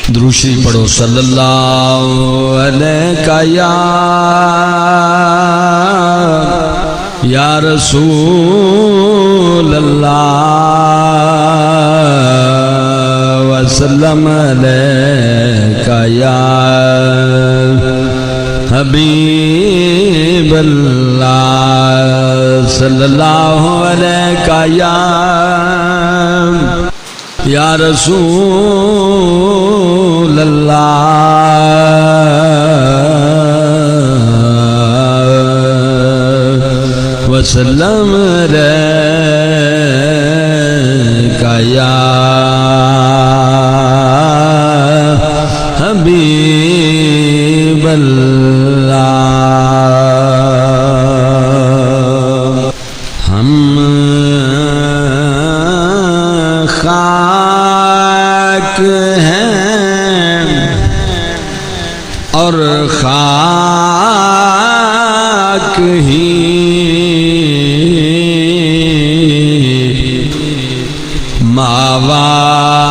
درود شریف پڑھو صلی اللہ علیہ یا رسول اللہ وسلم علیہ یا حبیب اللہ صلی اللہ علیہ یا رسول اللہ وسلم علیہ یا حبیب اللہ ہم خاک ہیں اور خاک ہی ماوا